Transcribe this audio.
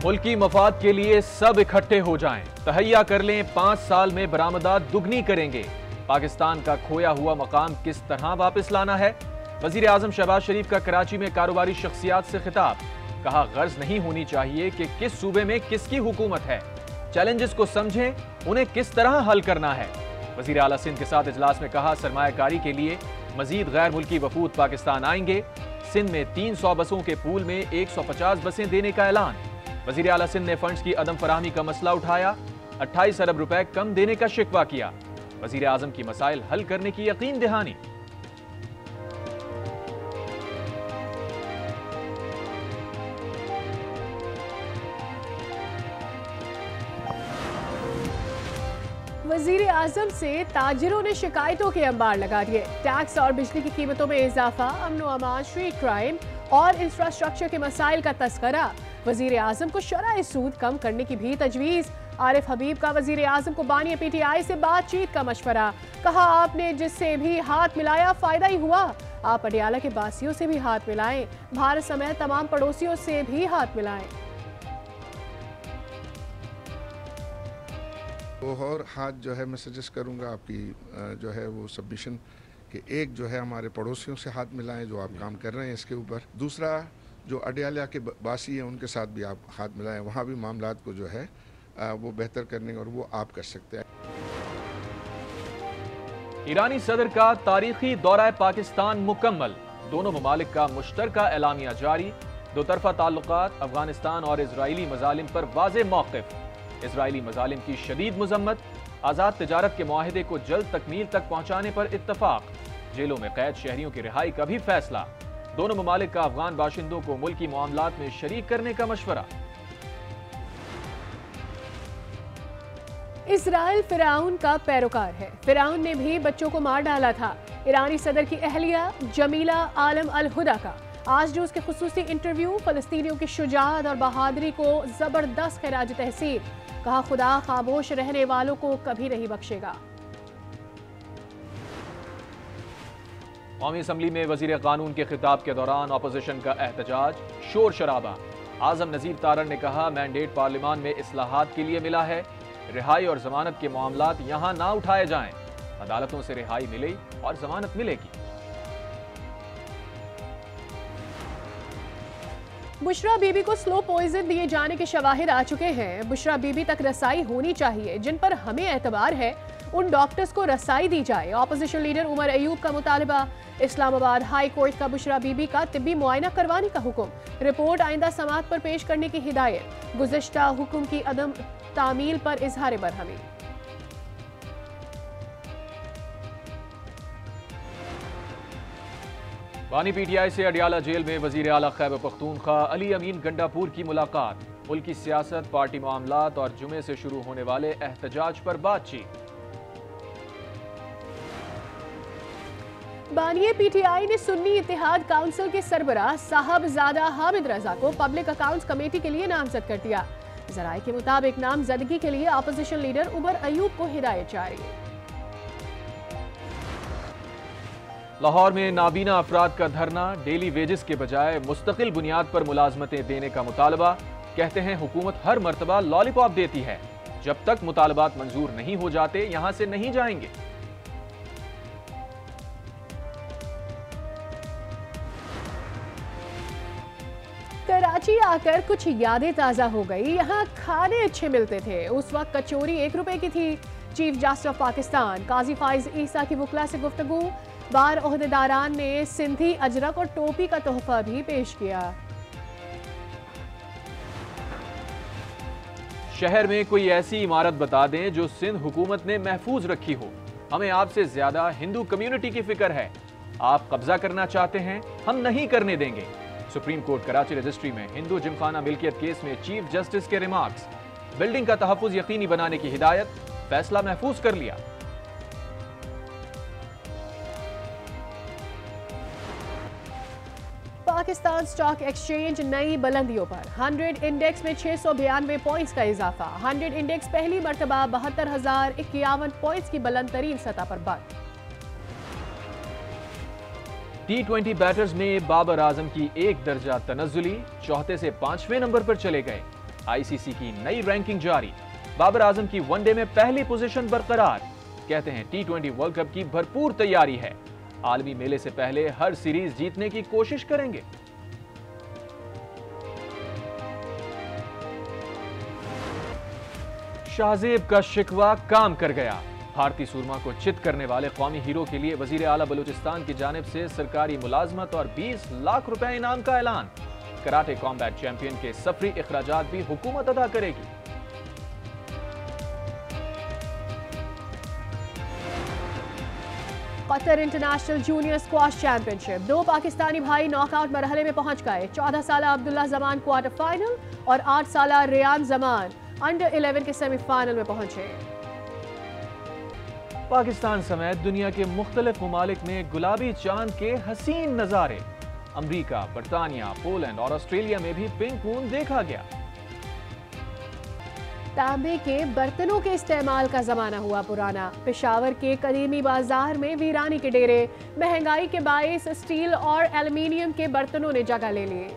मुल्की मफाद के लिए सब इकट्ठे हो जाएं, तहैया कर लें, 5 साल में बरामदात दुगनी करेंगे। पाकिस्तान का खोया हुआ मकाम किस तरह वापस लाना है? वजीर आजम शहबाज शरीफ का कराची में कारोबारी शख्सियात से खिताब। कहा, गर्ज नहीं होनी चाहिए कि किस सूबे में किसकी हुकूमत है। चैलेंजेस को समझें, उन्हें किस तरह हल करना है। वजीर आला सिंध के साथ इजलास में कहा, सरमायाकारी के लिए मजीद गैर मुल्की वफूद पाकिस्तान आएंगे। सिंध में 300 बसों के पूल में 150 बसें देने का ऐलान। वजीर आला सिंध ने फंड्स की अदम फराहमी का मसला उठाया। 28 अरब रुपए कम देने का शिकवा किया। वजीर आजम की मसाइल हल करने की यकीन दहानी। वजीर आजम से ताजिरों ने शिकायतों के अंबार लगा दिए। टैक्स और बिजली की कीमतों में इजाफा, अमन व अमान, स्ट्रीट क्राइम और इंफ्रास्ट्रक्चर के मसाइल का तस्करा। वजीर आजम को शरह सूद कम करने की भी तजवीज़। आरिफ हबीब का वजीर आजम को बानी PTI से बातचीत का मशवरा। कहा, आपने जिससे भी हाथ मिलाया फ़ायदा ही हुआ। आप अडियाला के बासियों से भी हाथ मिलाएं, भारत समेत तमाम पड़ोसियों से भी हाथ मिलाएं। और हाथ जो है मैं सजेस्ट करूंगा आपकी जो है वो सबमिशन कि एक जो है हमारे पड़ोसियों से हाथ मिलाएं जो आप काम कर रहे हैं इसके ऊपर। दूसरा, जो अडियाला के बासी हैं उनके साथ भी आप हाथ मिलाएं, वहाँ भी मामलात को जो है वो बेहतर करने और वो आप कर सकते हैं। ईरानी सदर का तारीखी दौरा पाकिस्तान मुकम्मल। दोनों ममालिक का मुश्तरका एलामिया जारी। दो तरफा ताल्लुकात, अफगानिस्तान और इजरायली मजालिम पर वाज़े मौक़िफ़। इजरायली मजालिम की शदीद मजम्मत। आज़ाद तिजारत के मुआहिदे को जल्द तकमील तक पहुँचाने पर इत्तफाक। जेलों में कैद शहरियों की रिहाई का भी फैसला। दोनों ममालिक का अफगान बाशिंदों को मुल्की मामलात में शरीक करने का मशवरा। इजराइल फिराउन का पैरोकार है। फिराउन ने भी बच्चों को मार डाला था। ईरानी सदर की अहलिया जमीला आलम अल हुदा का आज न्यूज़ के खुसूसी इंटरव्यू। फलस्तीनियों की शुजाअत और बहादुरी को जबरदस्त खिराज तहसीन। कहा, खुदा खामोश रहने वालों को कभी नहीं बख्शेगा। कौमी असम्बली में वजीर कानून के खिताब के दौरान अपोजिशन का एहतजाज, शोर शराबा। आजम नजीर तारड़ ने कहा, मैंडेट पार्लियामान में इस्लाहात के लिए मिला है। रिहाई और जमानत के मामलात यहां ना उठाए जाएं। अदालतों से रिहाई मिले और जमानत मिलेगी। बुशरा बीबी को स्लो पॉइजन दिए जाने के शवाहिद आ चुके हैं। बुशरा बीबी तक रसाई होनी चाहिए। जिन पर हमें एतबार है उन डॉक्टर्स को रसाई दी जाए। ऑपोजिशन लीडर उमर अयूब का मुतालबा। इस्लामाबाद हाई कोर्ट का बुशरा बीबी का तिब्बी मुआयना करवाने का हुक्म। रिपोर्ट आइंदा समाअत पर पेश करने की हिदायत। गुज़िश्ता हुक्म की अदम तामील पर इजहार बरहमी। बानी PTI से अडियाला जेल में वजीर आला खैबर पख्तूनख्वा अली अमीन गंडापुर की मुलाकात। मुल्की सियासत, पार्टी मामलात और जुमे से शुरू होने वाले एहतजाज पर बातचीत। बानी PTI ने सुन्नी इत्तेहाद काउंसिल के सरबराह साहबजादा हामिद रजा को पब्लिक अकाउंट्स कमेटी के लिए नामजद कर दिया। जराये के मुताबिक नामजदगी के लिए अपोजिशन लीडर उमर अयूब को हिदायत जारी। लाहौर में नाबीना अफराद का धरना। डेली वेजेस के बजाय मुस्तकिल बुनियाद पर मुलाजमतें देने का मुतालबा। कहते हैं, हुकूमत हर मर्तबा लॉलीपॉप देती है। जब तक मुतालबात मंजूर नहीं हो जाते यहां से नहीं जाएंगे। कराची आकर कुछ यादें ताज़ा हो गई। यहाँ खाने अच्छे मिलते थे। उस वक्त कचौरी 1 रुपए की थी। चीफ जस्टिस ऑफ पाकिस्तान काजी फाइज ईसा की वकला से गुफ्तगू। बार ओहदेदारान ने सिंधी अजरक और टोपी का तोहफा भी पेश किया। शहर में कोई ऐसी इमारत बता दें जो सिंध हुकूमत ने महफूज रखी हो। हमें आपसे ज्यादा हिंदू कम्युनिटी की फिक्र है। आप कब्जा करना चाहते हैं, हम नहीं करने देंगे। सुप्रीम कोर्ट कराची रजिस्ट्री में हिंदू जिमखाना मिल्कियत केस में चीफ जस्टिस के रिमार्क्स। बिल्डिंग का तहफ्फुज यकीनी बनाने की हिदायत। फैसला महफूज कर लिया। पाकिस्तान स्टॉक एक्सचेंज नई बुलंदियों पर। 100 इंडेक्स में 692 पॉइंट्स का इजाफा। 100 इंडेक्स पहली मरतबा 72,051 पॉइंट्स की बुलंद तरीन सतह पर बंद। T20 बैटर्स में बाबर आजम की 1 दर्जा तनज़्ज़ुली। चौथे से 5वें नंबर पर चले गए। आईसीसी की नई रैंकिंग जारी, बाबर आजम की वनडे में पहली पोजीशन बरकरार। कहते हैं T20 वर्ल्ड कप की भरपूर तैयारी है, आलमी मेले से पहले हर सीरीज जीतने की कोशिश करेंगे। शाहजेब का शिकवा काम कर गया। भारतीय सूरमा को चित करने वाले कौमी हीरो के लिए वजीर आला बलूचिस्तान की जानिब से सरकारी मुलाजमत और 20 लाख रुपए इनाम का ऐलान। कराटे कॉम्बैट चैंपियन के सफरी इखराजात भी हुकूमत अदा करेगी। Qatar international junior squash championship, 2 Pakistani भाई नॉकआउट मरहले में पहुंच गए। 14 साला अब्दुल्ला जमान क्वार्टर फाइनल और 8 साला रियान जमान अंडर 11 के सेमीफाइनल में पहुंचे। पाकिस्तान समेत दुनिया के मुख्तलिफ मुमालिक में गुलाबी चांद के हसीन नजारे। अमरीका, बरतानिया, पोलैंड और ऑस्ट्रेलिया में भी पिंक मून देखा गया। तांबे के बर्तनों के इस्तेमाल का जमाना हुआ पुराना। पेशावर के कदीमी बाजार में वीरानी के डेरे, महंगाई के बायस स्टील और एल्युमिनियम के बर्तनों ने जगह ले लिए।